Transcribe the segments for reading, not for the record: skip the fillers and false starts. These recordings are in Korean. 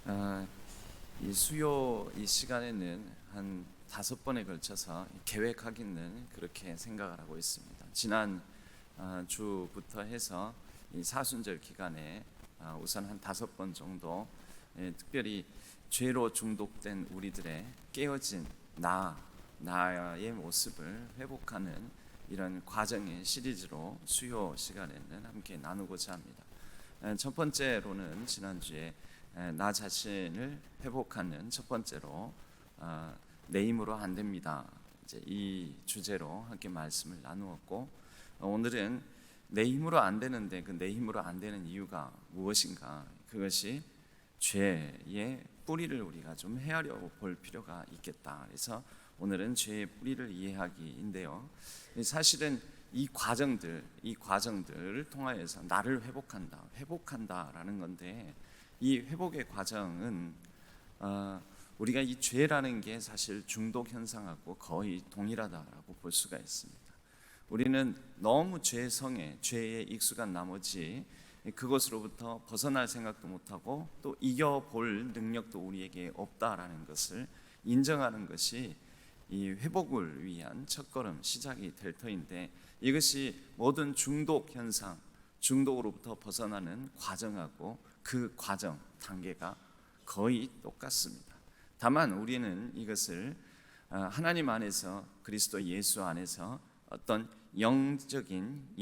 아, 이 수요 이 시간에는 한 5번에 걸쳐서 계획하기는 그렇게 생각을 하고 있습니다. 지난 주부터 해서 이 사순절 기간에 우선 한 5번 정도 특별히 죄로 중독된 우리들의 깨어진 나의 모습을 회복하는 이런 과정의 시리즈로 수요 시간에는 함께 나누고자 합니다. 첫 번째로는 지난주에 나 자신을 회복하는 첫 번째로 내 힘으로 안 됩니다. 이제 이 주제로 함께 말씀을 나누었고, 오늘은 내 힘으로 안 되는데 그 내 힘으로 안 되는 이유가 무엇인가? 그것이 죄의 뿌리를 우리가 좀 헤아려 볼 필요가 있겠다. 그래서 오늘은 죄의 뿌리를 이해하기인데요. 사실은 이 과정들을 통하여서 나를 회복한다라는 건데, 이 회복의 과정은 우리가 이 죄라는 게 사실 중독 현상하고 거의 동일하다라고 볼 수가 있습니다. 우리는 너무 죄에 익숙한 나머지 그것으로부터 벗어날 생각도 못하고 또 이겨볼 능력도 우리에게 없다라는 것을 인정하는 것이 이 회복을 위한 첫걸음, 시작이 될 터인데, 이것이 모든 중독 현상, 중독으로부터 벗어나는 과정하고 그 과정, 단계가 거의 똑같습니다. 다만 우리는 이것을 하나님 안에서, 그리스도 예수 안에서 어떤 영성적인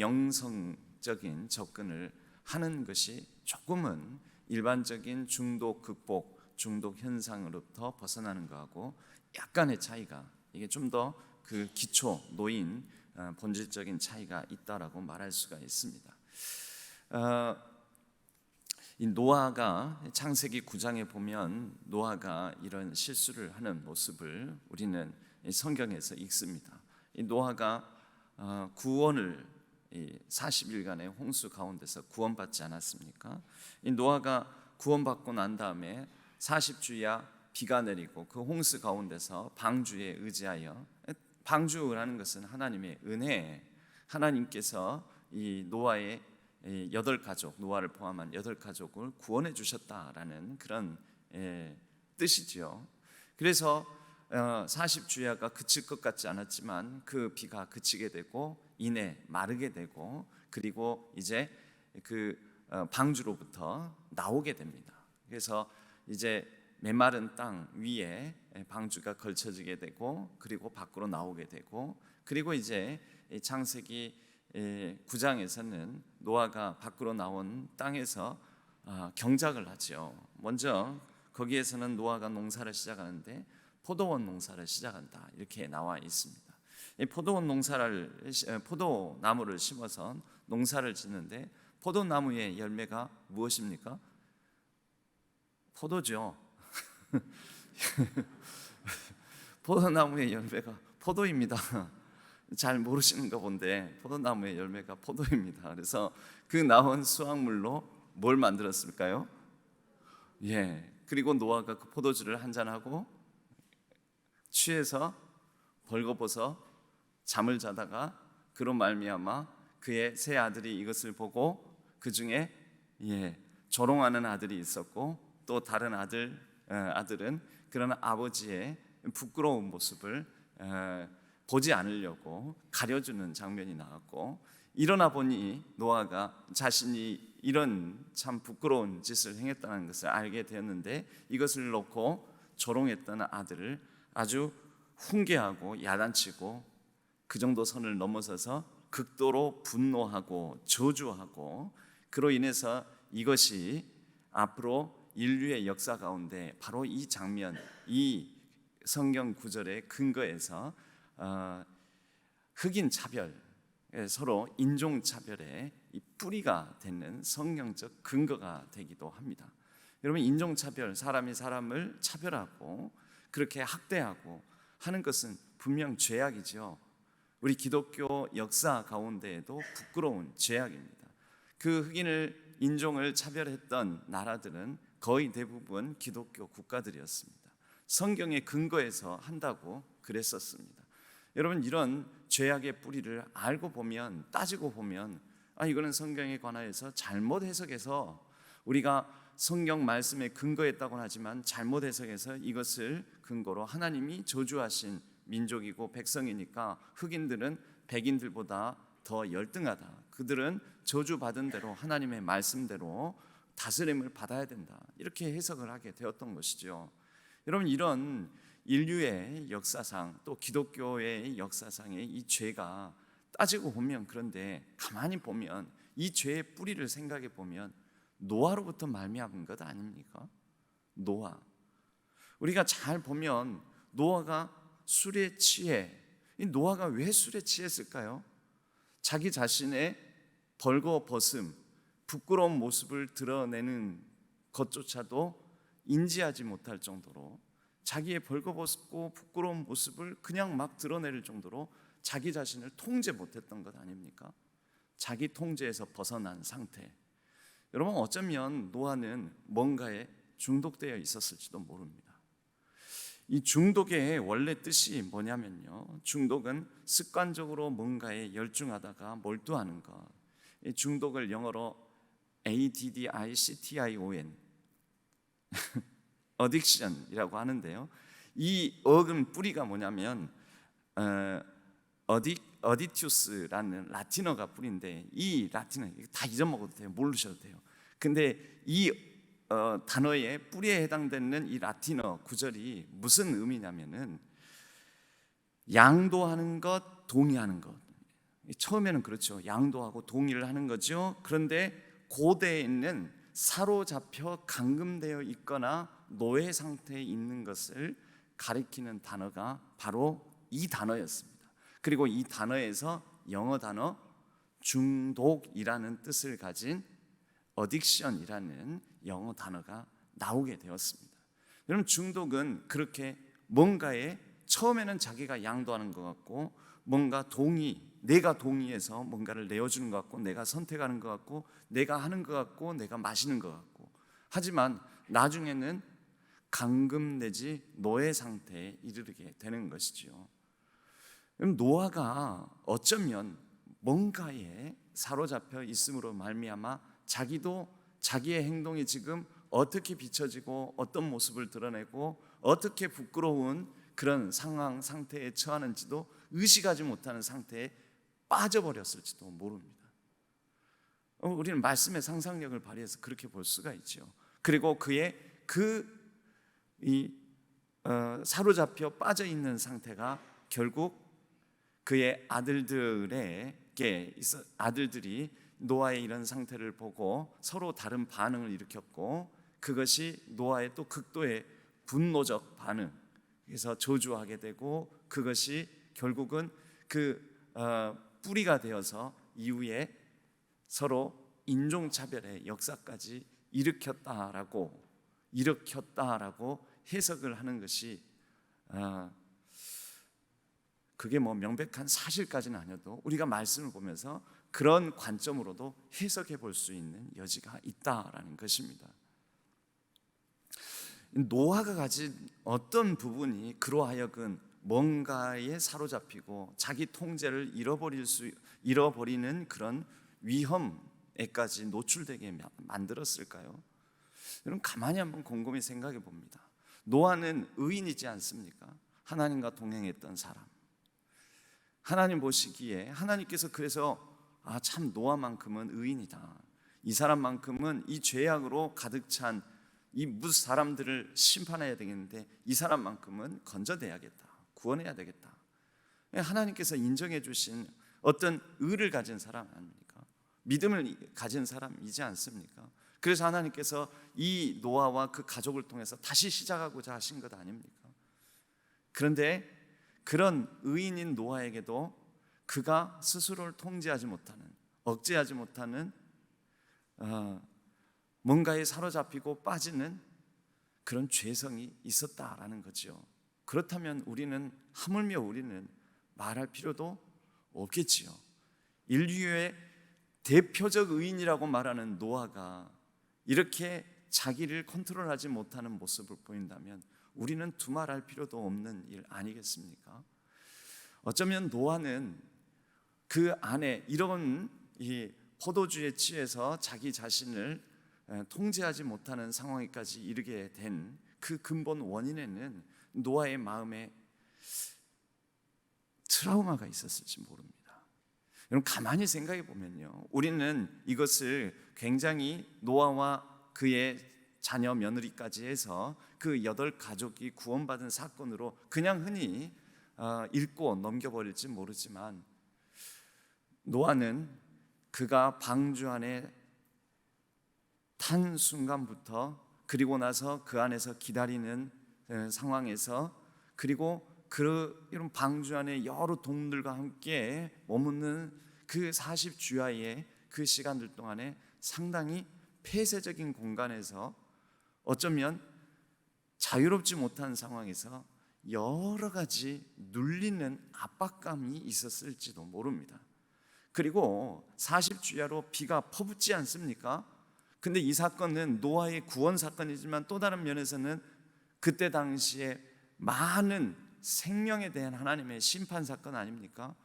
접근을 하는 것이 조금은 일반적인 중독 극복, 중독 현상으로부터 벗어나는 것하고 약간의 차이가, 이게 좀 더 그 기초 노인 본질적인 차이가 있다라고 말할 수가 있습니다. 이 노아가 창세기 9장에 보면 노아가 이런 실수를 하는 모습을 우리는 성경에서 읽습니다. 이 노아가 구원을 40일간의 홍수 가운데서 구원받지 않았습니까? 이 노아가 구원받고 난 다음에 40주야 비가 내리고 그 홍수 가운데서 방주에 의지하여, 방주라는 것은 하나님의 은혜, 하나님께서 이 노아의 8가족, 노아를 포함한 8가족을 구원해 주셨다라는 그런 뜻이죠. 그래서 40주야가 그칠 것 같지 않았지만 그 비가 그치게 되고 이내 마르게 되고, 그리고 이제 그 방주로부터 나오게 됩니다. 그래서 이제 메마른 땅 위에 방주가 걸쳐지게 되고, 그리고 밖으로 나오게 되고, 그리고 이제 창세기 9장에서는 노아가 밖으로 나온 땅에서 경작을 하죠. 먼저 거기에서는 노아가 농사를 시작하는데 포도원 농사를 시작한다, 이렇게 나와 있습니다. 포도나무를 심어서 농사를 짓는데, 포도나무의 열매가 무엇입니까? 포도죠. 포도나무의 열매가 포도입니다. 잘 모르시는가 본데 포도나무의 열매가 포도입니다. 그래서 그 나온 수확물로 뭘 만들었을까요? 그리고 노아가 그 포도주를 한잔하고 취해서 벌거벗어 잠을 자다가 그로 말미암아 그의 세 아들이 이것을 보고, 그 중에 조롱하는 아들이 있었고, 또 다른 아들은 그런 아버지의 부끄러운 모습을 보지 않으려고 가려주는 장면이 나왔고, 일어나 보니 노아가 자신이 이런 참 부끄러운 짓을 행했다는 것을 알게 되었는데, 이것을 놓고 조롱했던 아들을 아주 훈계하고 야단치고, 그 정도 선을 넘어서서 극도로 분노하고 저주하고, 그로 인해서 이것이 앞으로 인류의 역사 가운데 바로 이 장면, 이 성경 구절의 근거에서 흑인 차별, 서로 인종 차별의 이 뿌리가 되는 성경적 근거가 되기도 합니다. 여러분, 인종 차별, 사람이 사람을 차별하고 그렇게 학대하고 하는 것은 분명 죄악이죠. 우리 기독교 역사 가운데에도 부끄러운 죄악입니다. 그 흑인을, 인종을 차별했던 나라들은 거의 대부분 기독교 국가들이었습니다. 성경의 근거에서 한다고 그랬었습니다. 여러분, 이런 죄악의 뿌리를 알고 보면, 따지고 보면, 이거는 성경에 관하여서 잘못 해석해서 우리가 성경 말씀에 근거했다고는 하지만 잘못 해석해서 이것을 근거로 하나님이 저주하신 민족이고 백성이니까 흑인들은 백인들보다 더 열등하다. 그들은 저주받은 대로 하나님의 말씀대로 다스림을 받아야 된다. 이렇게 해석을 하게 되었던 것이죠. 여러분, 이런 인류의 역사상 또 기독교의 역사상의 이 죄가 따지고 보면, 그런데 가만히 보면 이 죄의 뿌리를 생각해 보면 노아로부터 말미암은 것 아닙니까? 노아. 우리가 잘 보면 노아가 술에 취해, 이 노아가 왜 술에 취했을까요? 자기 자신의 벌거벗음, 부끄러운 모습을 드러내는 것조차도 인지하지 못할 정도로, 자기의 벌거벗고 부끄러운 모습을 그냥 막 드러낼 정도로 자기 자신을 통제 못했던 것 아닙니까? 자기 통제에서 벗어난 상태. 여러분, 어쩌면 노아는 뭔가에 중독되어 있었을지도 모릅니다. 이 중독의 원래 뜻이 뭐냐면요, 중독은 습관적으로 뭔가에 열중하다가 몰두하는 것. 이 중독을 영어로 ADDICTION 어딕션이라고 하는데요, 이 어근 뿌리가 뭐냐면 어디투스라는 라틴어가 뿌리인데, 이 라틴어 다 잊어먹어도 돼요. 모르셔도 돼요. 근데 이 단어의 뿌리에 해당되는 이 라틴어 구절이 무슨 의미냐면은 양도하는 것, 동의하는 것. 처음에는 그렇죠. 양도하고 동의를 하는 거죠. 그런데 고대에는 사로잡혀 감금되어 있거나 노예 상태에 있는 것을 가리키는 단어가 바로 이 단어였습니다. 그리고 이 단어에서 영어 단어 중독이라는 뜻을 가진 어딕션이라는 영어 단어가 나오게 되었습니다. 여러분, 중독은 그렇게 뭔가에 처음에는 자기가 양도하는 것 같고, 뭔가 내가 동의해서 뭔가를 내어주는 것 같고, 내가 선택하는 것 같고, 내가 하는 것 같고, 내가 마시는 것 같고, 하지만 나중에는 감금 내지 노예 상태에 이르게 되는 것이죠. 노아가 어쩌면 뭔가에 사로잡혀 있음으로 말미암아 자기도 자기의 행동이 지금 어떻게 비춰지고 어떤 모습을 드러내고 어떻게 부끄러운 그런 상태에 처하는지도 의식하지 못하는 상태에 빠져버렸을지도 모릅니다. 우리는 말씀의 상상력을 발휘해서 그렇게 볼 수가 있죠. 그리고 그의 사로잡혀 빠져 있는 상태가 결국 그의 아들들이 노아의 이런 상태를 보고 서로 다른 반응을 일으켰고, 그것이 노아의 또 극도의 분노적 반응, 그래서 저주하게 되고, 그것이 결국은 뿌리가 되어서 이후에 서로 인종차별의 역사까지 일으켰다라고 해석을 하는 것이, 그게 뭐 명백한 사실까지는 아니어도 우리가 말씀을 보면서 그런 관점으로도 해석해 볼 수 있는 여지가 있다라는 것입니다. 노아가 가진 어떤 부분이 그로 하여금 뭔가에 사로잡히고 자기 통제를 잃어버리는 그런 위험에까지 노출되게 만들었을까요? 여러분, 가만히 한번 곰곰이 생각해 봅니다. 노아는 의인이지 않습니까? 하나님과 동행했던 사람. 하나님 보시기에 하나님께서 그래서 참 노아만큼은 의인이다, 이 사람만큼은 이 죄악으로 가득 찬 이 무슨 사람들을 심판해야 되겠는데 이 사람만큼은 건져내야겠다, 구원해야 되겠다. 하나님께서 인정해 주신 어떤 의를 가진 사람 아닙니까? 믿음을 가진 사람이지 않습니까? 그래서 하나님께서 이 노아와 그 가족을 통해서 다시 시작하고자 하신 것 아닙니까? 그런데 그런 의인인 노아에게도 그가 스스로를 통제하지 못하는, 억제하지 못하는 뭔가에 사로잡히고 빠지는 그런 죄성이 있었다라는 거죠. 그렇다면 하물며 우리는 말할 필요도 없겠지요. 인류의 대표적 의인이라고 말하는 노아가 이렇게 자기를 컨트롤하지 못하는 모습을 보인다면 우리는 두말할 필요도 없는 일 아니겠습니까? 어쩌면 노아는 그 안에 이런 이 포도주에 취해서 자기 자신을 통제하지 못하는 상황에까지 이르게 된 그 근본 원인에는 노아의 마음에 트라우마가 있었을지 모릅니다. 여러분 가만히 생각해 보면요, 우리는 이것을 굉장히 노아와 그의 자녀 며느리까지 해서 그 8가족이 구원받은 사건으로 그냥 흔히 읽고 넘겨버릴지 모르지만, 노아는 그가 방주 안에 탄 순간부터, 그리고 나서 그 안에서 기다리는 상황에서, 그리고 이런 방주 안에 여러 동물들과 함께 머무는 그 40주야의 그 시간들 동안에 상당히 폐쇄적인 공간에서 어쩌면 자유롭지 못한 상황에서 여러 가지 눌리는 압박감이 있었을지도 모릅니다. 그리고 40주야로 비가 퍼붓지 않습니까? 근데 이 사건은 노아의 구원 사건이지만 또 다른 면에서는 그때 당시에 많은 생명에 대한 하나님의 심판 사건 아닙니까?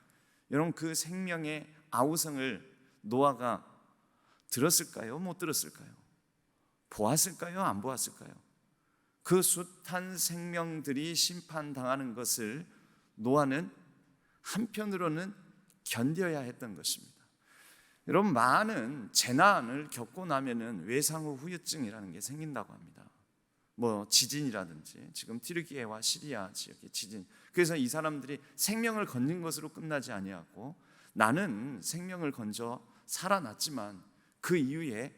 여러분 그 생명의 아우성을 노아가 들었을까요? 못 들었을까요? 보았을까요? 안 보았을까요? 그 숱한 생명들이 심판당하는 것을 노아는 한편으로는 견뎌야 했던 것입니다. 여러분 많은 재난을 겪고 나면은 외상후 후유증이라는 게 생긴다고 합니다. 뭐 지진이라든지, 지금 튀르키예와 시리아 지역의 지진. 그래서 이 사람들이 생명을 건진 것으로 끝나지 아니하고, 나는 생명을 건져 살아났지만 그 이후에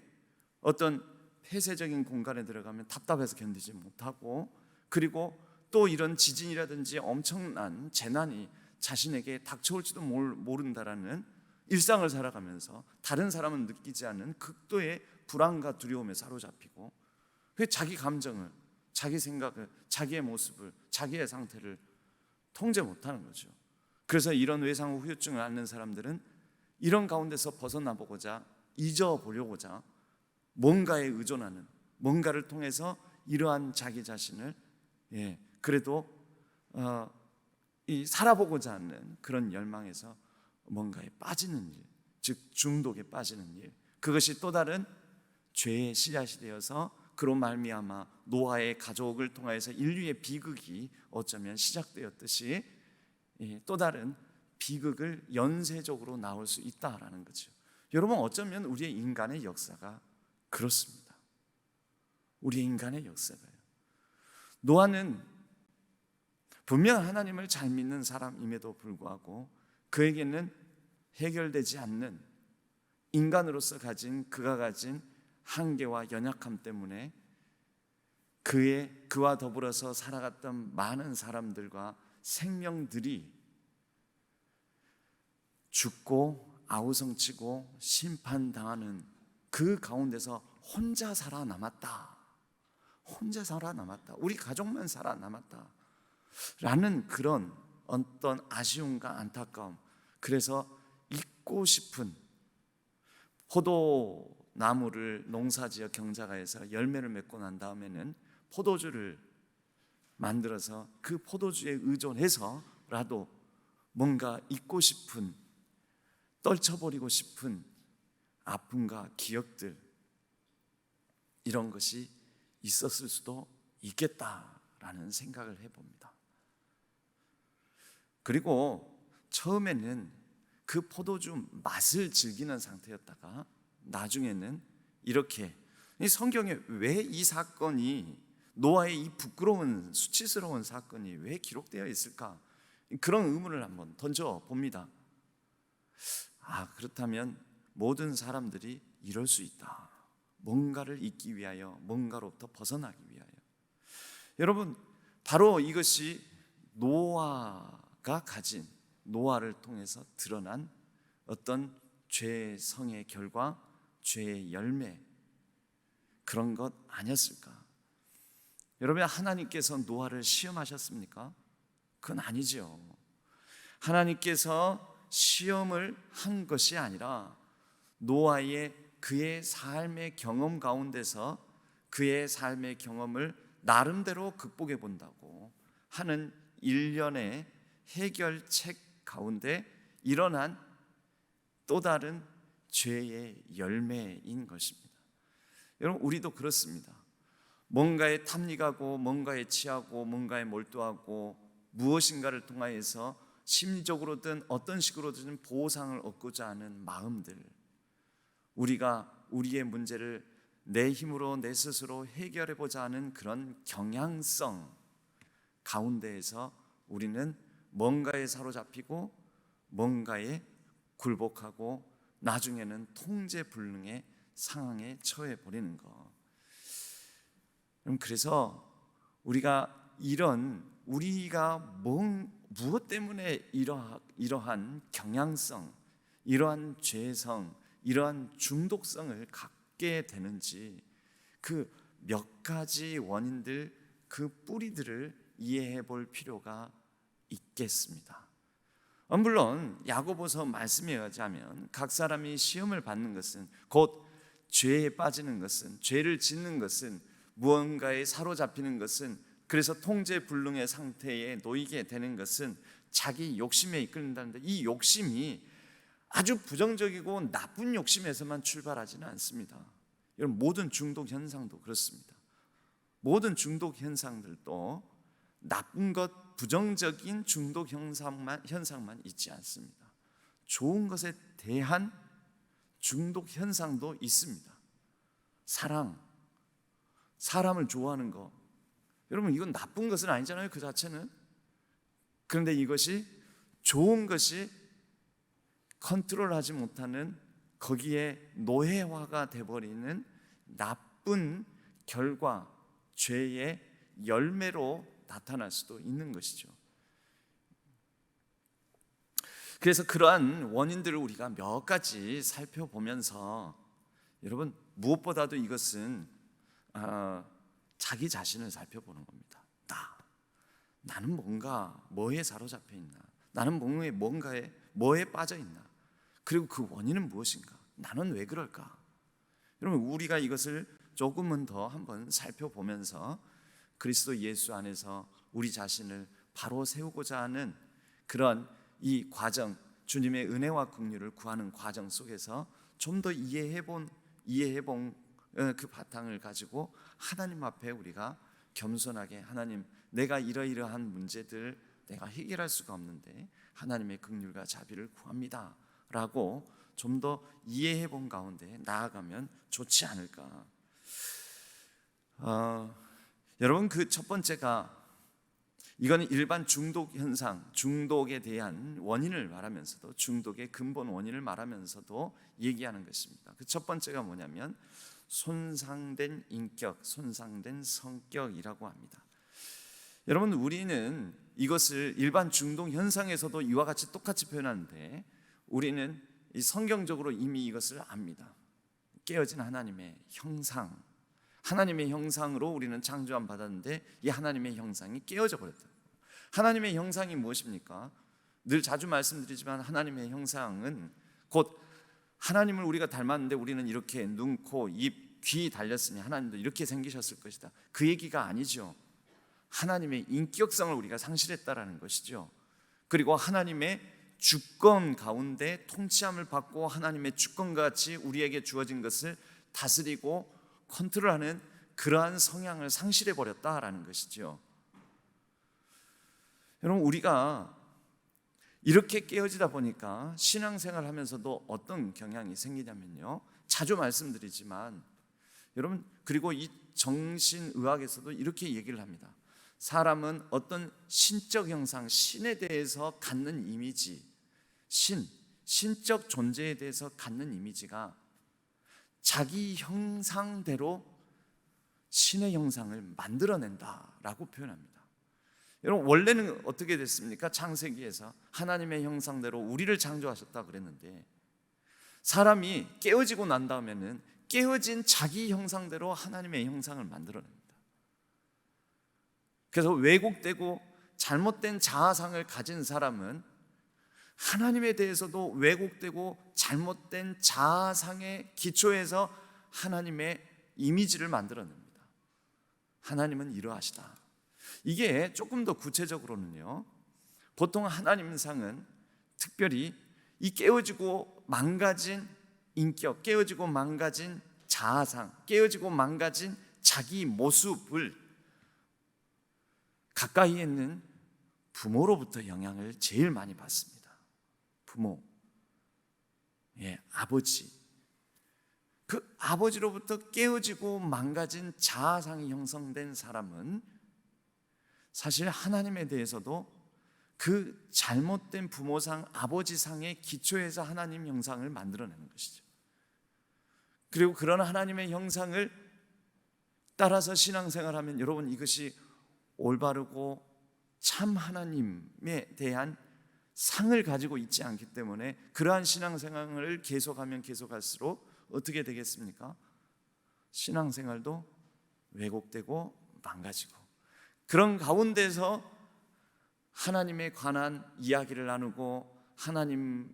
어떤 폐쇄적인 공간에 들어가면 답답해서 견디지 못하고, 그리고 또 이런 지진이라든지 엄청난 재난이 자신에게 닥쳐올지도 모른다라는 일상을 살아가면서 다른 사람은 느끼지 않는 극도의 불안과 두려움에 사로잡히고, 자기 감정을, 자기 생각을, 자기의 모습을, 자기의 상태를 통제 못하는 거죠. 그래서 이런 외상후 후유증을 앓는 사람들은 이런 가운데서 벗어나 보고자, 잊어보려고자 뭔가에 의존하는, 뭔가를 통해서 이러한 자기 자신을 그래도 살아보고자 하는 그런 열망에서 뭔가에 빠지는 일, 즉 중독에 빠지는 일, 그것이 또 다른 죄의 씨앗이 되어서 그로 말미암아 노아의 가족을 통해서 인류의 비극이 어쩌면 시작되었듯이 또 다른 비극을 연쇄적으로 나올 수 있다라는 거죠. 여러분 어쩌면 우리의 인간의 역사가 그렇습니다. 우리의 인간의 역사가요. 노아는 분명 하나님을 잘 믿는 사람임에도 불구하고 그에게는 해결되지 않는, 인간으로서 그가 가진 한계와 연약함 때문에 그와 더불어서 살아갔던 많은 사람들과 생명들이 죽고 아우성치고 심판당하는 그 가운데서 혼자 살아남았다. 혼자 살아남았다. 우리 가족만 살아남았다. 라는 그런 어떤 아쉬움과 안타까움, 그래서 잊고 싶은, 포도나무를 농사지어 경작하여서 열매를 맺고 난 다음에는 포도주를 만들어서 그 포도주에 의존해서라도 뭔가 잊고 싶은, 떨쳐버리고 싶은 아픔과 기억들, 이런 것이 있었을 수도 있겠다라는 생각을 해봅니다. 그리고 처음에는 그 포도주 맛을 즐기는 상태였다가 나중에는 이렇게, 성경에 왜 이 사건이, 노아의 이 부끄러운 수치스러운 사건이 왜 기록되어 있을까? 그런 의문을 한번 던져봅니다. 그렇다면 모든 사람들이 이럴 수 있다. 뭔가를 잊기 위하여, 뭔가로부터 벗어나기 위하여. 여러분 바로 이것이 노아가 가진, 노아를 통해서 드러난 어떤 죄의 성의 결과, 죄의 열매, 그런 것 아니었을까? 여러분 하나님께서 노아를 시험하셨습니까? 그건 아니죠. 하나님께서 시험을 한 것이 아니라 노아의 그의 삶의 경험 가운데서 그의 삶의 경험을 나름대로 극복해 본다고 하는 일련의 해결책 가운데 일어난 또 다른 죄의 열매인 것입니다. 여러분, 우리도 그렇습니다. 뭔가에 탐닉하고 뭔가에 취하고 뭔가에 몰두하고 무엇인가를 통하여서 심리적으로든 어떤 식으로든 보상을 얻고자 하는 마음들, 우리가 우리의 문제를 내 힘으로 내 스스로 해결해 보자 하는 그런 경향성 가운데에서 우리는 뭔가에 사로잡히고 뭔가에 굴복하고 나중에는 통제불능의 상황에 처해 버리는 것. 그래서 우리가 무엇 때문에 이러한 경향성, 이러한 죄성, 이러한 중독성을 갖게 되는지 그 몇 가지 원인들, 그 뿌리들을 이해해 볼 필요가 있겠습니다. 물론 야고보서 말씀에 의하자면 각 사람이 시험을 받는 것은, 곧 죄에 빠지는 것은, 죄를 짓는 것은, 무언가에 사로잡히는 것은, 그래서 통제불능의 상태에 놓이게 되는 것은 자기 욕심에 이끌린다는데, 이 욕심이 아주 부정적이고 나쁜 욕심에서만 출발하지는 않습니다. 여러분, 모든 중독 현상도 그렇습니다. 모든 중독 현상들도 나쁜 것, 부정적인 중독 현상만 있지 않습니다. 좋은 것에 대한 중독 현상도 있습니다. 사랑, 사람을 좋아하는 것, 여러분, 이건 나쁜 것은 아니잖아요, 그 자체는. 그런데 이것이 좋은 것이 컨트롤하지 못하는, 거기에 노예화가 돼버리는 나쁜 결과, 죄의 열매로 나타날 수도 있는 것이죠. 그래서 그러한 원인들을 우리가 몇 가지 살펴보면서, 여러분, 무엇보다도 이것은 자기 자신을 살펴보는 겁니다. 나는 뭐에 사로잡혀 있나? 나는 뭐에 빠져 있나? 그리고 그 원인은 무엇인가? 나는 왜 그럴까? 여러분, 우리가 이것을 조금은 더 한번 살펴보면서 그리스도 예수 안에서 우리 자신을 바로 세우고자 하는 그런 이 과정, 주님의 은혜와 긍휼을 구하는 과정 속에서 좀 더 이해해본 그 바탕을 가지고 하나님 앞에 우리가 겸손하게, 하나님, 내가 이러이러한 문제들 내가 해결할 수가 없는데 하나님의 긍휼과 자비를 구합니다 라고 좀 더 이해해본 가운데 나아가면 좋지 않을까. 여러분, 그 첫 번째가, 이거는 일반 중독 현상, 중독에 대한 원인을 말하면서도, 중독의 근본 원인을 말하면서도 얘기하는 것입니다. 그 첫 번째가 뭐냐면 손상된 인격, 손상된 성격이라고 합니다. 여러분, 우리는 이것을 일반 중독 현상에서도 이와 같이 똑같이 표현하는데, 우리는 이 성경적으로 이미 이것을 압니다. 깨어진 하나님의 형상, 하나님의 형상으로 우리는 창조함 받았는데 이 하나님의 형상이 깨어져 버렸다. 하나님의 형상이 무엇입니까? 늘 자주 말씀드리지만 하나님의 형상은 곧 하나님을 우리가 닮았는데 우리는 이렇게 눈, 코, 입, 귀 달렸으니 하나님도 이렇게 생기셨을 것이다, 그 얘기가 아니죠. 하나님의 인격성을 우리가 상실했다라는 것이죠. 그리고 하나님의 주권 가운데 통치함을 받고 하나님의 주권같이 우리에게 주어진 것을 다스리고 컨트롤하는 그러한 성향을 상실해 버렸다라는 것이죠. 여러분, 우리가 이렇게 깨어지다 보니까 신앙생활 하면서도 어떤 경향이 생기냐면요, 자주 말씀드리지만 여러분, 그리고 이 정신의학에서도 이렇게 얘기를 합니다. 사람은 어떤 신적 형상, 신에 대해서 갖는 이미지, 신적 존재에 대해서 갖는 이미지가 자기 형상대로 신의 형상을 만들어낸다라고 표현합니다. 여러분, 원래는 어떻게 됐습니까? 창세기에서 하나님의 형상대로 우리를 창조하셨다 그랬는데, 사람이 깨어지고 난 다음에는 깨어진 자기 형상대로 하나님의 형상을 만들어냅니다. 그래서 왜곡되고 잘못된 자아상을 가진 사람은 하나님에 대해서도 왜곡되고 잘못된 자아상의 기초에서 하나님의 이미지를 만들어냅니다. 하나님은 이러하시다. 이게 조금 더 구체적으로는요, 보통 하나님상은 특별히 이 깨어지고 망가진 인격, 깨어지고 망가진 자아상, 깨어지고 망가진 자기 모습을 가까이에 있는 부모로부터 영향을 제일 많이 받습니다. 부모, 아버지. 그 아버지로부터 깨어지고 망가진 자아상이 형성된 사람은 사실 하나님에 대해서도 그 잘못된 부모상, 아버지상의 기초에서 하나님 형상을 만들어내는 것이죠. 그리고 그런 하나님의 형상을 따라서 신앙생활하면 여러분, 이것이 올바르고 참 하나님에 대한 상을 가지고 있지 않기 때문에 그러한 신앙생활을 계속하면 계속할수록 어떻게 되겠습니까? 신앙생활도 왜곡되고 망가지고, 그런 가운데서 하나님에 관한 이야기를 나누고 하나님에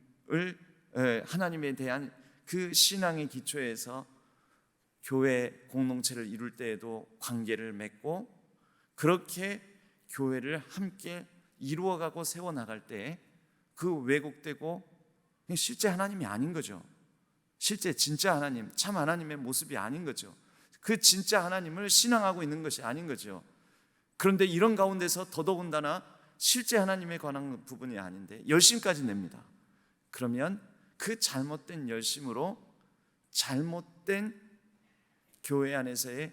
대한 그 신앙의 기초에서 교회 공동체를 이룰 때에도 관계를 맺고, 그렇게 교회를 함께 이루어가고 세워나갈 때 그 왜곡되고 실제 하나님이 아닌 거죠. 실제 진짜 하나님, 참 하나님의 모습이 아닌 거죠. 그 진짜 하나님을 신앙하고 있는 것이 아닌 거죠. 그런데 이런 가운데서 더더군다나 실제 하나님에 관한 부분이 아닌데 열심까지 냅니다. 그러면 그 잘못된 열심으로 잘못된 교회 안에서의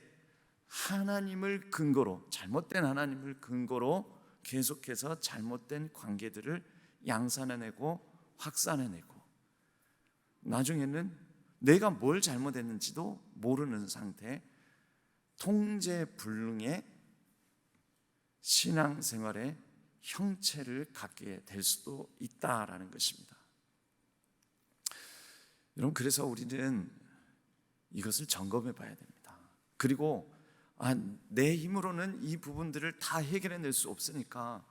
하나님을 근거로, 잘못된 하나님을 근거로 계속해서 잘못된 관계들을 양산해내고 확산해내고, 나중에는 내가 뭘 잘못했는지도 모르는 상태, 통제불능의 신앙생활의 형체를 갖게 될 수도 있다라는 것입니다. 여러분, 그래서 우리는 이것을 점검해 봐야 됩니다. 그리고 내 힘으로는 이 부분들을 다 해결해낼 수 없으니까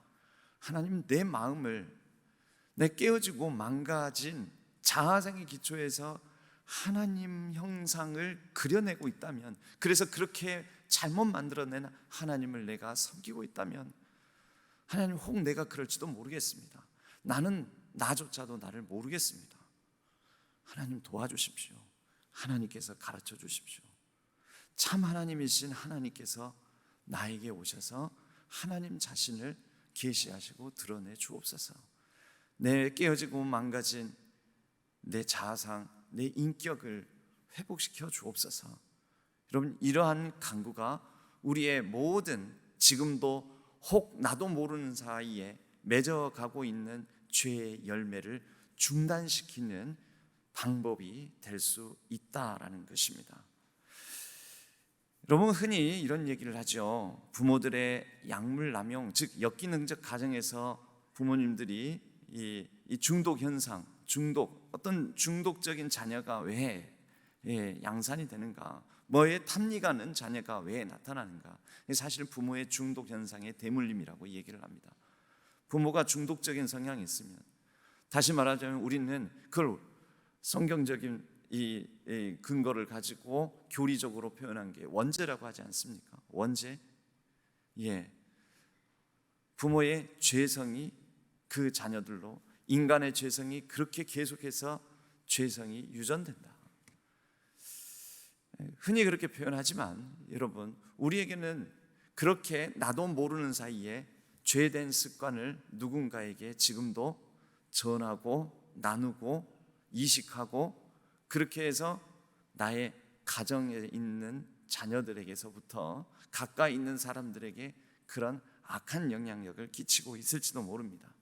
하나님, 내 마음을, 내 깨어지고 망가진 자아상의 기초에서 하나님 형상을 그려내고 있다면, 그래서 그렇게 잘못 만들어낸 하나님을 내가 섬기고 있다면, 하나님, 혹 내가 그럴지도 모르겠습니다. 나는 나조차도 나를 모르겠습니다. 하나님 도와주십시오. 하나님께서 가르쳐 주십시오. 참 하나님이신 하나님께서 나에게 오셔서 하나님 자신을 계시하시고 드러내 주옵소서. 내 깨어지고 망가진 내 자아상, 내 인격을 회복시켜 주옵소서. 여러분, 이러한 간구가 우리의 모든, 지금도 혹 나도 모르는 사이에 맺어가고 있는 죄의 열매를 중단시키는 방법이 될 수 있다라는 것입니다. 여러분, 흔히 이런 얘기를 하죠. 부모들의 약물남용, 즉 역기능적 가정에서 부모님들이 이 중독 현상, 어떤 중독적인 자녀가 왜 양산이 되는가, 뭐에 탐닉하는 자녀가 왜 나타나는가, 사실 부모의 중독 현상의 대물림이라고 얘기를 합니다. 부모가 중독적인 성향이 있으면, 다시 말하자면 우리는 그걸 성경적인 이 근거를 가지고 교리적으로 표현한 게 원죄라고 하지 않습니까? 원죄. 부모의 죄성이 그 자녀들로, 인간의 죄성이 그렇게 계속해서 죄성이 유전된다. 흔히 그렇게 표현하지만 여러분, 우리에게는 그렇게 나도 모르는 사이에 죄된 습관을 누군가에게 지금도 전하고 나누고 이식하고, 그렇게 해서 나의 가정에 있는 자녀들에게서부터 가까이 있는 사람들에게 그런 악한 영향력을 끼치고 있을지도 모릅니다.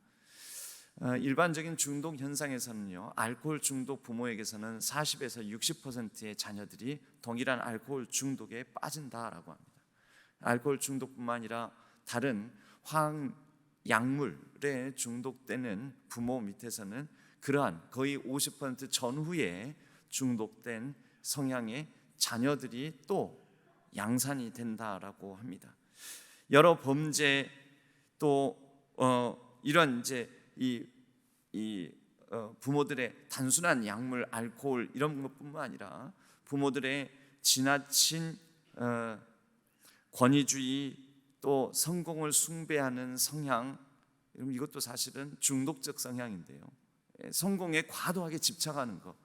일반적인 중독 현상에서는요, 알코올 중독 부모에게서는 40에서 60%의 자녀들이 동일한 알코올 중독에 빠진다라고 합니다. 알코올 중독뿐만 아니라 다른 약물에 중독되는 부모 밑에서는 그러한 거의 50% 전후에 중독된 성향의 자녀들이 또 양산이 된다라고 합니다. 여러 범죄, 또 이런 이제 부모들의 단순한 약물, 알코올 이런 것뿐만 아니라 부모들의 지나친 권위주의, 또 성공을 숭배하는 성향, 이것도 사실은 중독적 성향인데요. 성공에 과도하게 집착하는 것,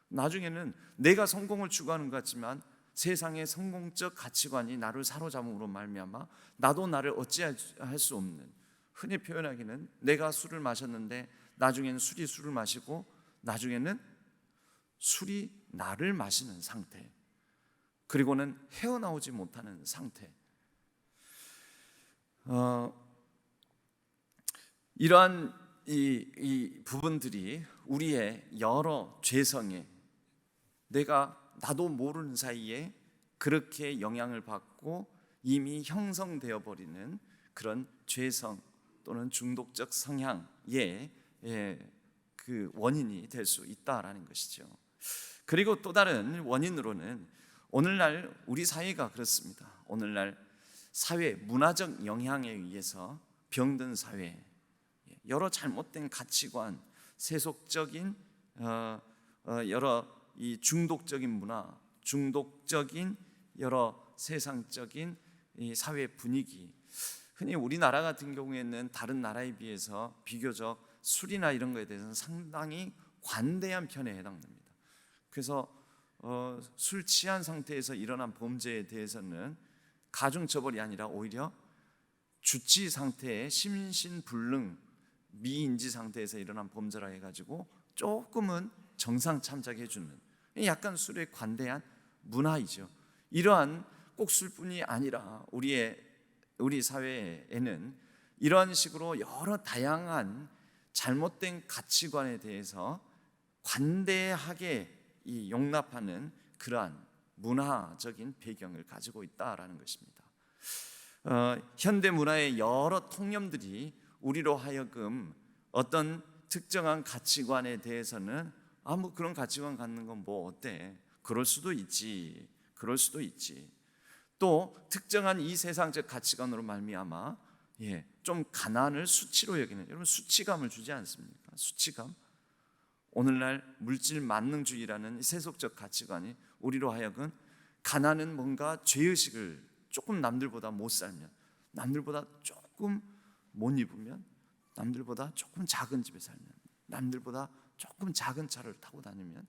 나중에는 내가 성공을 추구하는 것 같지만 세상의 성공적 가치관이 나를 사로잡음으로 말미암아 나도 나를 어찌할 수 없는, 흔히 표현하기는 내가 술을 마셨는데 나중에는 술이 술을 마시고 나중에는 술이 나를 마시는 상태, 그리고는 헤어나오지 못하는 상태. 이러한 이 부분들이 우리의 여러 죄성에, 나도 모르는 사이에 그렇게 영향을 받고 이미 형성되어 버리는 그런 죄성 또는 중독적 성향의 그 원인이 될 수 있다라는 것이죠. 그리고 또 다른 원인으로는 오늘날 우리 사회가 그렇습니다. 오늘날 사회 문화적 영향에 의해서 병든 사회, 여러 잘못된 가치관, 세속적인 여러 이 중독적인 문화, 중독적인 여러 세상적인 이 사회 분위기, 흔히 우리나라 같은 경우에는 다른 나라에 비해서 비교적 술이나 이런 것에 대해서는 상당히 관대한 편에 해당됩니다. 그래서 술 취한 상태에서 일어난 범죄에 대해서는 가중처벌이 아니라 오히려 주치 상태의 심신불능 미인지 상태에서 일어난 범죄라 해가지고 조금은 정상 참작해 주는, 약간 술에 관대한 문화이죠. 이러한 꼭 술뿐이 아니라 우리 사회에는 이러한 식으로 여러 다양한 잘못된 가치관에 대해서 관대하게 용납하는 그러한 문화적인 배경을 가지고 있다라는 것입니다. 현대 문화의 여러 통념들이 우리로 하여금 어떤 특정한 가치관에 대해서는 뭐 그런 가치관 갖는 건 뭐 어때? 그럴 수도 있지. 또 특정한 이 세상적 가치관으로 말미암아 좀 가난을 수치로 여기는, 여러분 수치감을 주지 않습니까? 수치감. 오늘날 물질 만능주의라는 세속적 가치관이 우리로 하여금 가난은 뭔가 죄의식을, 조금 남들보다 못 살면, 남들보다 조금 못 입으면, 남들보다 조금 작은 집에 살면, 남들보다 조금 작은 차를 타고 다니면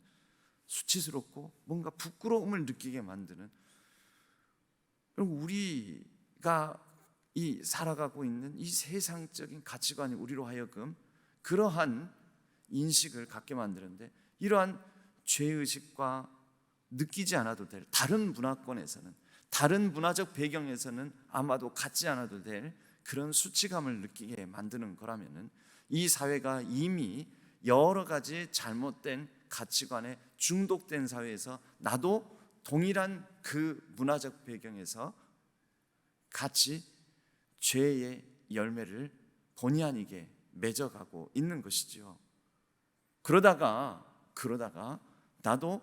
수치스럽고 뭔가 부끄러움을 느끼게 만드는, 우리가 이 살아가고 있는 이 세상적인 가치관이 우리로 하여금 그러한 인식을 갖게 만드는데, 이러한 죄의식과 느끼지 않아도 될, 다른 문화권에서는, 다른 문화적 배경에서는 아마도 갖지 않아도 될 그런 수치감을 느끼게 만드는 거라면은 이 사회가 이미 여러 가지 잘못된 가치관에 중독된 사회에서 나도 동일한 그 문화적 배경에서 같이 죄의 열매를 본의 아니게 맺어가고 있는 것이죠. 그러다가 나도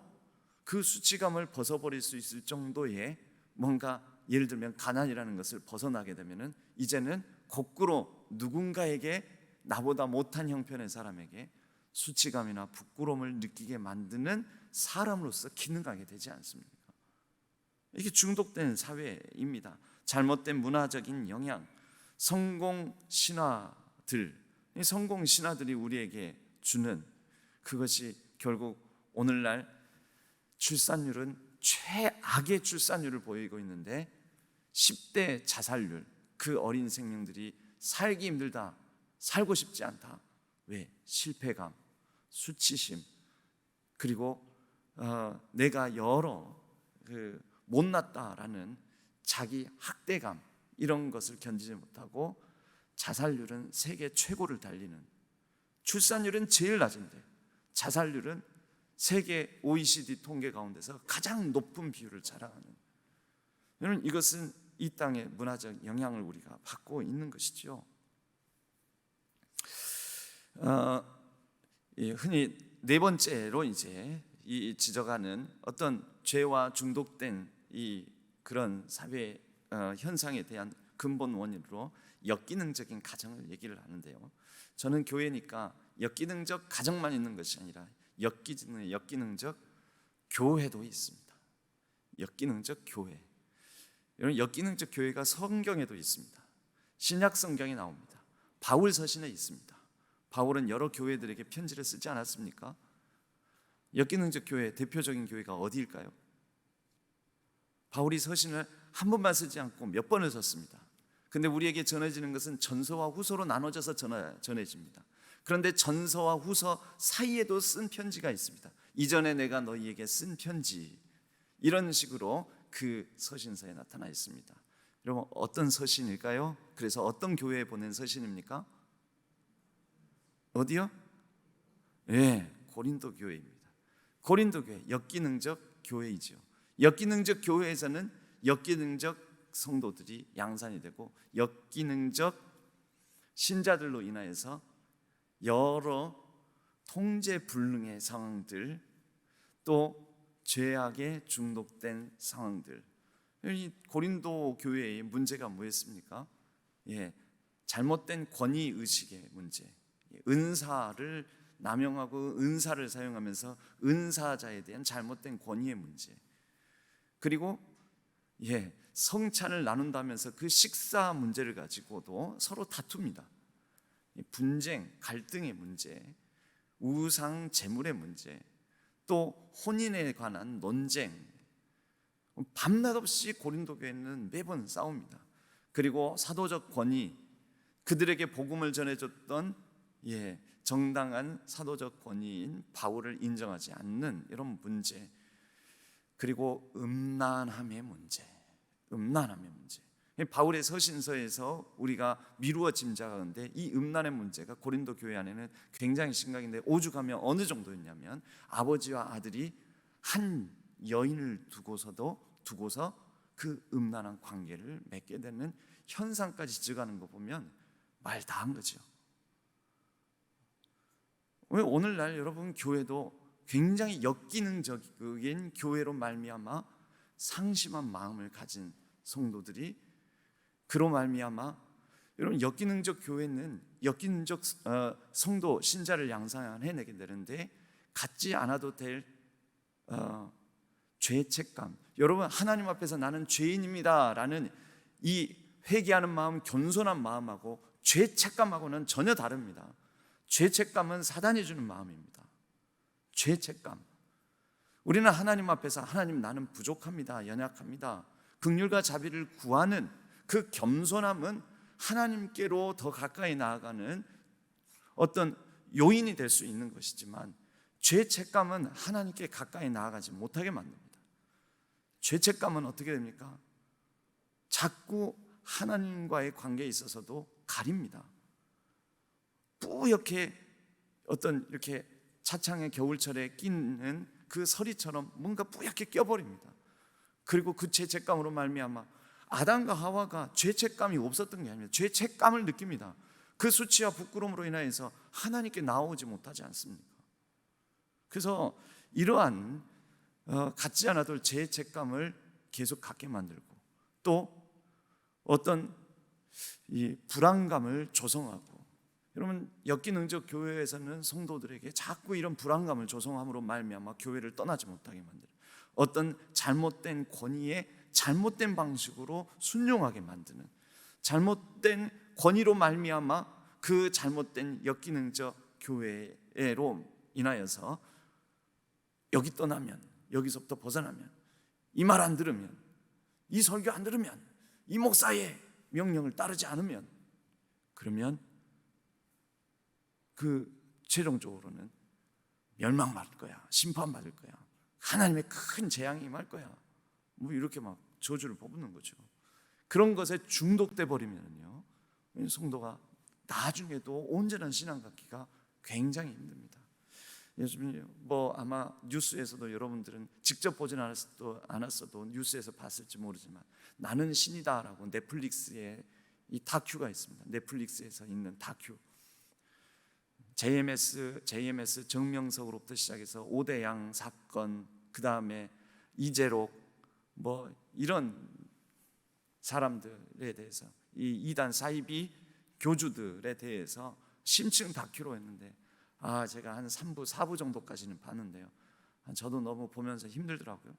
그 수치감을 벗어버릴 수 있을 정도의 뭔가, 예를 들면 가난이라는 것을 벗어나게 되면은 이제는 거꾸로 누군가에게, 나보다 못한 형편의 사람에게 수치감이나 부끄러움을 느끼게 만드는 사람으로서 기능하게 되지 않습니까? 이게 중독된 사회입니다. 잘못된 문화적인 영향, 성공 신화들이 우리에게 주는 그것이 결국 오늘날 출산율은 최악의 출산율을 보이고 있는데, 10대 자살률, 그 어린 생명들이 살기 힘들다, 살고 싶지 않다. 왜? 실패감, 수치심, 그리고 내가 못났다라는 자기 학대감, 이런 것을 견디지 못하고 자살률은 세계 최고를 달리는, 출산율은 제일 낮은데 자살률은 세계 OECD 통계 가운데서 가장 높은 비율을 자랑하는, 여러분 이것은 이 땅의 문화적 영향을 우리가 받고 있는 것이죠. 흔히 네 번째로 이제 이 지적하는 어떤 죄와 중독된 이 그런 사회 현상에 대한 근본 원인으로 역기능적인 가정을 얘기를 하는데요. 저는 교회니까 역기능적 가정만 있는 것이 아니라 역기능적 교회도 있습니다. 역기능적 교회. 여러분, 역기능적 교회가 성경에도 있습니다. 신약 성경에 나옵니다. 바울 서신에 있습니다. 바울은 여러 교회들에게 편지를 쓰지 않았습니까? 역기능적 교회 대표적인 교회가 어디일까요? 바울이 서신을 한 번만 쓰지 않고 몇 번을 썼습니다. 근데 우리에게 전해지는 것은 전서와 후서로 나눠져서 전해집니다. 그런데 전서와 후서 사이에도 쓴 편지가 있습니다. 이전에 내가 너희에게 쓴 편지, 이런 식으로 그 서신서에 나타나 있습니다. 여러분, 어떤 서신일까요? 그래서 어떤 교회에 보낸 서신입니까? 어디요? 예, 고린도 교회입니다. 고린도 교회, 역기능적 교회이죠. 역기능적 교회에서는 역기능적 성도들이 양산이 되고 역기능적 신자들로 인하여서 여러 통제 불능의 상황들, 또 죄악에 중독된 상황들. 이 고린도 교회의 문제가 뭐였습니까? 잘못된 권위 의식의 문제, 은사를 남용하고 은사를 사용하면서 은사자에 대한 잘못된 권위의 문제, 그리고 성찬을 나눈다면서 그 식사 문제를 가지고도 서로 다툽니다. 분쟁, 갈등의 문제, 우상 제물의 문제, 또 혼인에 관한 논쟁, 밤낮 없이 고린도 교회는 매번 싸웁니다. 그리고 사도적 권위, 그들에게 복음을 전해줬던 정당한 사도적 권위인 바울을 인정하지 않는 이런 문제, 그리고 음란함의 문제. 바울의 서신서에서 우리가 미루어 짐작하는데 이 음란의 문제가 고린도 교회 안에는 굉장히 심각한데, 오죽하면 어느 정도였냐면 아버지와 아들이 한 여인을 두고서 그 음란한 관계를 맺게 되는 현상까지 지어가는 거 보면 말 다 한 거죠. 왜 오늘날 여러분 교회도 굉장히 역기능적인 교회로 말미암아 상심한 마음을 가진 성도들이, 그로 말미암아 여러분 역기능적 교회는 역기능적 성도 신자를 양산해내게 되는데 갖지 않아도 될 죄책감, 여러분 하나님 앞에서 나는 죄인입니다 라는 이 회개하는 마음, 겸손한 마음하고 죄책감하고는 전혀 다릅니다. 죄책감은 사단이 주는 마음입니다. 죄책감. 우리는 하나님 앞에서 하나님 나는 부족합니다, 연약합니다, 긍휼과 자비를 구하는 그 겸손함은 하나님께로 더 가까이 나아가는 어떤 요인이 될 수 있는 것이지만, 죄책감은 하나님께 가까이 나아가지 못하게 만듭니다. 죄책감은 어떻게 됩니까? 자꾸 하나님과의 관계에 있어서도 가립니다. 뿌옇게 어떤 이렇게 차창의 겨울철에 끼는 그 서리처럼 뭔가 뿌옇게 껴버립니다. 그리고 그 죄책감으로 말미암아 아담과 하와가 죄책감이 없었던 게 아닙니다. 죄책감을 느낍니다. 그 수치와 부끄러움으로 인하여서 하나님께 나오지 못하지 않습니까? 그래서 이러한 갖지 않아도 죄책감을 계속 갖게 만들고, 또 어떤 이 불안감을 조성하고, 여러분 역기능적 교회에서는 성도들에게 자꾸 이런 불안감을 조성함으로 말미암아 교회를 떠나지 못하게 만들어요. 어떤 잘못된 권위에 잘못된 방식으로 순종하게 만드는, 잘못된 권위로 말미암아 그 잘못된 역기능적 교회로 인하여서 여기 떠나면, 여기서부터 벗어나면, 이 말 안 들으면, 이 설교 안 들으면, 이 목사의 명령을 따르지 않으면, 그러면 그 최종적으로는 멸망받을 거야, 심판받을 거야, 하나님의 큰 재앙이 임할 거야, 뭐 이렇게 막 저주를 퍼붓는 거죠. 그런 것에 중독돼 버리면요, 성도가 나중에도 온전한 신앙 갖기가 굉장히 힘듭니다. 요즘 뭐 아마 뉴스에서도 여러분들은 직접 보진 않았어도 뉴스에서 봤을지 모르지만, 나는 신이다라고 넷플릭스에 이 다큐가 있습니다. 넷플릭스에서 있는 다큐. JMS 정명석으로부터 시작해서 오대양 사건, 그 다음에 이재록, 뭐 이런 사람들에 대해서, 이 이단 사이비 교주들에 대해서 심층 다큐로 했는데, 제가 한 3부, 4부 정도까지는 봤는데요, 저도 너무 보면서 힘들더라고요.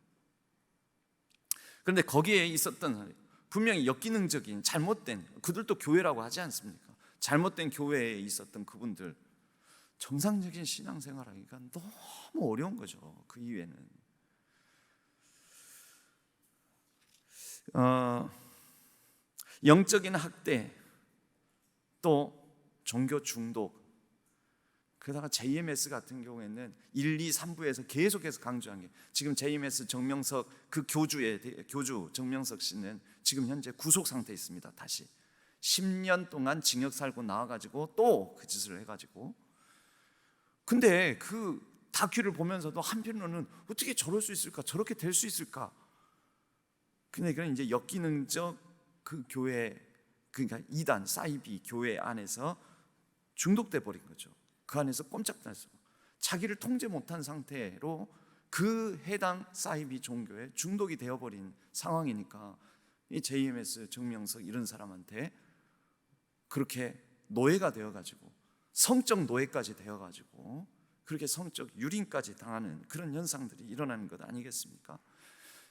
그런데 거기에 있었던 분명히 역기능적인 잘못된, 그들도 교회라고 하지 않습니까? 잘못된 교회에 있었던 그분들, 정상적인 신앙생활하기가 너무 어려운 거죠. 그 이후에는 영적인 학대, 또 종교 중독, 그러다가 JMS 같은 경우에는 1, 2, 3부에서 계속해서 강조한 게, 지금 JMS 정명석 그 교주 정명석 씨는 지금 현재 구속 상태에 있습니다. 다시 10년 동안 징역 살고 나와가지고 또 그 짓을 해가지고, 근데 그 다큐를 보면서도 한편으로는 어떻게 저럴 수 있을까, 저렇게 될 수 있을까. 근데 그건 이제 역기능적 그 교회, 그러니까 이단 사이비 교회 안에서 중독돼 버린 거죠. 그 안에서 꼼짝달서 자기를 통제 못한 상태로 그 해당 사이비 종교에 중독이 되어버린 상황이니까, 이 JMS 정명석 이런 사람한테 그렇게 노예가 되어가지고, 성적 노예까지 되어가지고, 그렇게 성적 유린까지 당하는 그런 현상들이 일어나는 것 아니겠습니까?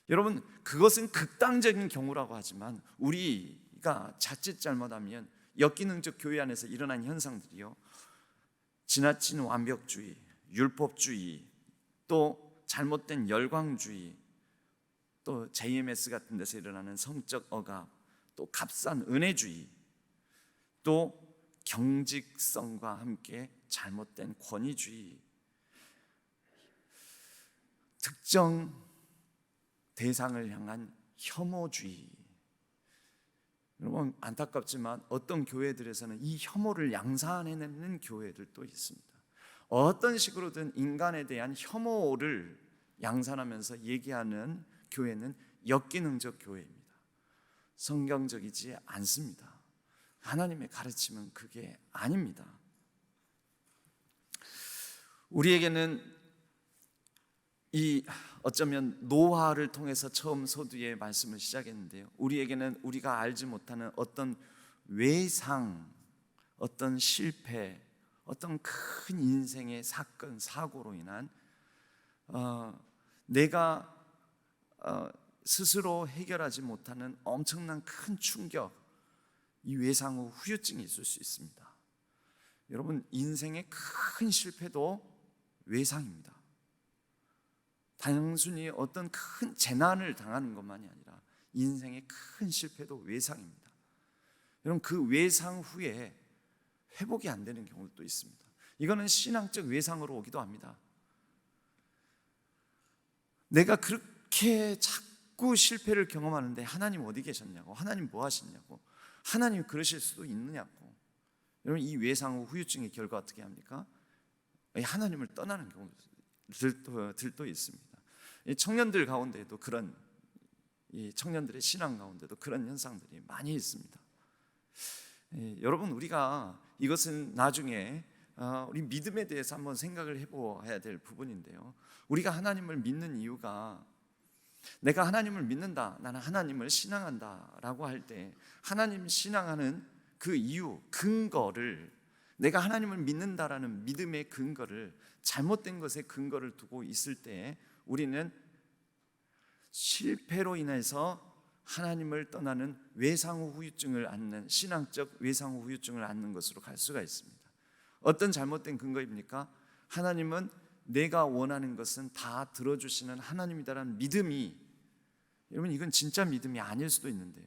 여러분, 그것은 극단적인 경우라고 하지만 우리가 자칫 잘못하면 역기능적 교회 안에서 일어난 현상들이요, 지나친 완벽주의, 율법주의, 또 잘못된 열광주의, 또 JMS 같은 데서 일어나는 성적 억압, 또 값싼 은혜주의, 또 경직성과 함께 잘못된 권위주의, 특정 대상을 향한 혐오주의. 여러분, 안타깝지만 어떤 교회들에서는 이 혐오를 양산해내는 교회들도 있습니다. 어떤 식으로든 인간에 대한 혐오를 양산하면서 얘기하는 교회는 역기능적 교회입니다. 성경적이지 않습니다. 하나님의 가르침은 그게 아닙니다. 우리에게는 이 어쩌면 노화를 통해서 처음 서두에 말씀을 시작했는데요, 우리에게는 우리가 알지 못하는 어떤 외상, 어떤 실패, 어떤 큰 인생의 사건, 사고로 인한 내가 스스로 해결하지 못하는 엄청난 큰 충격, 이 외상 후 후유증이 있을 수 있습니다. 여러분, 인생의 큰 실패도 외상입니다. 단순히 어떤 큰 재난을 당하는 것만이 아니라 인생의 큰 실패도 외상입니다. 여러분, 그 외상 후에 회복이 안 되는 경우도 있습니다. 이거는 신앙적 외상으로 오기도 합니다. 내가 그렇게 자꾸 실패를 경험하는데 하나님 어디 계셨냐고, 하나님 뭐 하시냐고, 하나님 그러실 수도 있느냐고. 여러분, 이 외상 후 후유증의 결과 어떻게 합니까? 하나님을 떠나는 경우들도 있습니다. 청년들 가운데도 그런, 이 청년들의 신앙 가운데도 그런 현상들이 많이 있습니다. 여러분, 우리가 이것은 나중에 우리 믿음에 대해서 한번 생각을 해봐야 될 부분인데요, 우리가 하나님을 믿는 이유가, 내가 하나님을 믿는다, 나는 하나님을 신앙한다 라고 할 때, 하나님 신앙하는 그 이유, 근거를, 내가 하나님을 믿는다라는 믿음의 근거를 잘못된 것에 근거를 두고 있을 때, 우리는 실패로 인해서 하나님을 떠나는 외상 후 후유증을 앓는, 신앙적 외상 후 후유증을 앓는 것으로 갈 수가 있습니다. 어떤 잘못된 근거입니까? 하나님은 내가 원하는 것은 다 들어주시는 하나님이다라는 믿음이, 여러분, 이건 진짜 믿음이 아닐 수도 있는데요,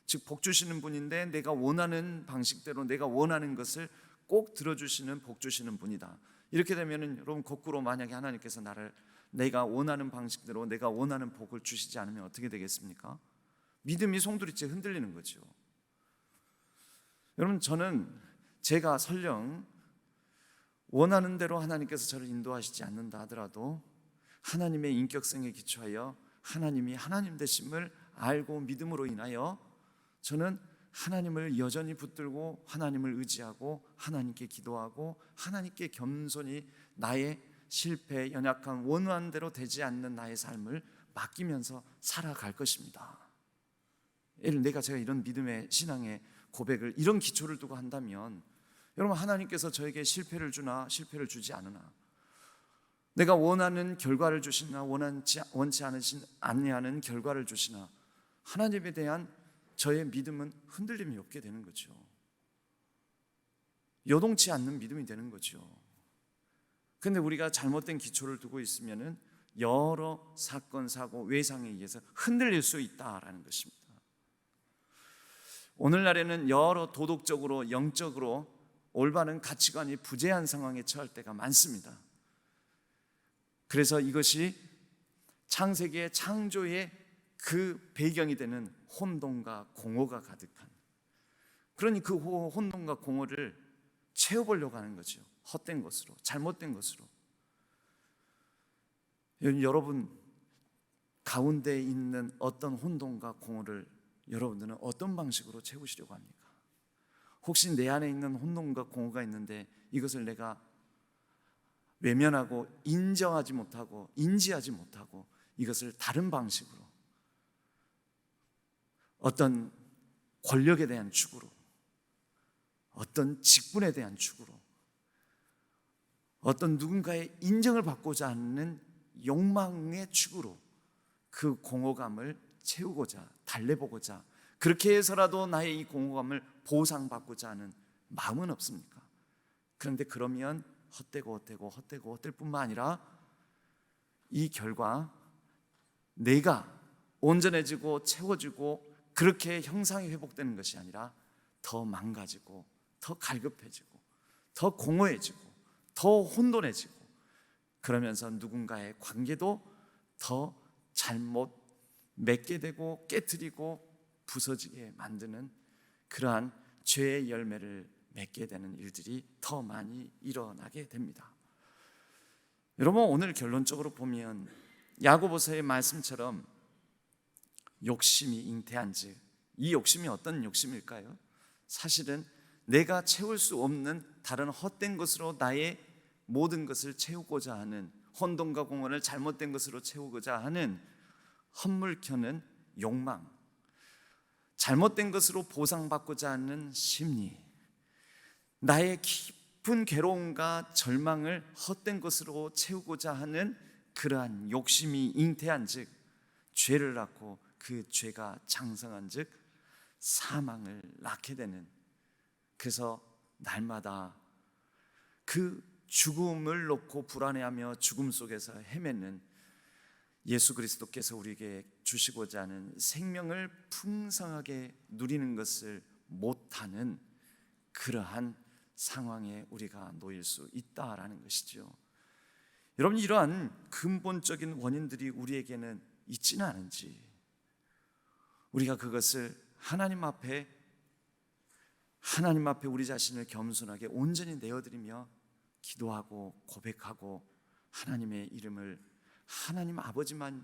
즉 복 주시는 분인데 내가 원하는 방식대로 내가 원하는 것을 꼭 들어주시는, 복 주시는 분이다. 이렇게 되면은 여러분, 거꾸로 만약에 하나님께서 나를 내가 원하는 방식대로 내가 원하는 복을 주시지 않으면 어떻게 되겠습니까? 믿음이 송두리째 흔들리는 거죠. 여러분, 저는 제가 설령 원하는 대로 하나님께서 저를 인도하시지 않는다 하더라도 하나님의 인격성에 기초하여 하나님이 하나님 되심을 알고 믿음으로 인하여 저는 하나님을 여전히 붙들고 하나님을 의지하고 하나님께 기도하고 하나님께 겸손히 나의 실패, 연약한, 원하는 대로 되지 않는 나의 삶을 맡기면서 살아갈 것입니다. 제가 이런 믿음의 신앙의 고백을, 이런 기초를 두고 한다면, 여러분, 하나님께서 저에게 실패를 주나 실패를 주지 않으나, 내가 원하는 결과를 주시나 원치 않는 결과를 주시나, 하나님에 대한 저의 믿음은 흔들림이 없게 되는 거죠. 요동치 않는 믿음이 되는 거죠. 근데 우리가 잘못된 기초를 두고 있으면은 여러 사건, 사고, 외상에 의해서 흔들릴 수 있다라는 것입니다. 오늘날에는 여러 도덕적으로, 영적으로 올바른 가치관이 부재한 상황에 처할 때가 많습니다. 그래서 이것이 창세기의 창조의 그 배경이 되는 혼돈과 공허가 가득한, 그러니 그 혼돈과 공허를 채워보려고 하는 거죠. 헛된 것으로, 잘못된 것으로. 여러분 가운데 있는 어떤 혼돈과 공허를 여러분들은 어떤 방식으로 채우시려고 합니까? 혹시 내 안에 있는 혼돈과 공허가 있는데 이것을 내가 외면하고 인정하지 못하고 인지하지 못하고 이것을 다른 방식으로, 어떤 권력에 대한 축으로, 어떤 직분에 대한 축으로, 어떤 누군가의 인정을 받고자 하는 욕망의 축으로 그 공허감을 채우고자, 달래보고자, 그렇게 해서라도 나의 이 공허감을 보상받고자 하는 마음은 없습니까? 그런데 그러면 헛될 뿐만 아니라 이 결과 내가 온전해지고 채워지고 그렇게 형상이 회복되는 것이 아니라 더 망가지고 더 갈급해지고 더 공허해지고 더 혼돈해지고, 그러면서 누군가의 관계도 더 잘못 맺게 되고 깨트리고 부서지게 만드는 그러한 죄의 열매를 맺게 되는 일들이 더 많이 일어나게 됩니다. 여러분, 오늘 결론적으로 보면 야고보서의 말씀처럼 욕심이 잉태한즉, 이 욕심이 어떤 욕심일까요? 사실은 내가 채울 수 없는 다른 헛된 것으로 나의 모든 것을 채우고자 하는, 혼돈과 공허를 잘못된 것으로 채우고자 하는 헛물켜는 욕망, 잘못된 것으로 보상받고자 하는 심리, 나의 깊은 괴로움과 절망을 헛된 것으로 채우고자 하는 그러한 욕심이 잉태한즉 죄를 낳고 그 죄가 장성한즉 사망을 낳게 되는, 그래서 날마다 그 죽음을 놓고 불안해하며 죽음 속에서 헤매는 예수 그리스도께서 우리에게 주시고자 하는 생명을 풍성하게 누리는 것을 못하는 그러한 상황에 우리가 놓일 수 있다라는 것이죠. 여러분, 이러한 근본적인 원인들이 우리에게는 있지는 않은지, 우리가 그것을 하나님 앞에 우리 자신을 겸손하게 온전히 내어드리며 기도하고 고백하고 하나님의 이름을, 하나님 아버지만,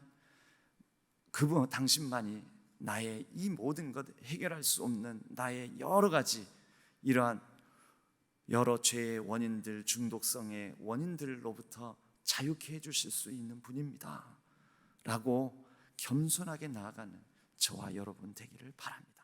그분 당신만이 나의 이 모든 것 해결할 수 없는 나의 여러 가지 이러한 여러 죄의 원인들, 중독성의 원인들로부터 자유케 해주실 수 있는 분입니다 라고 겸손하게 나아가는 저와 여러분 되기를 바랍니다.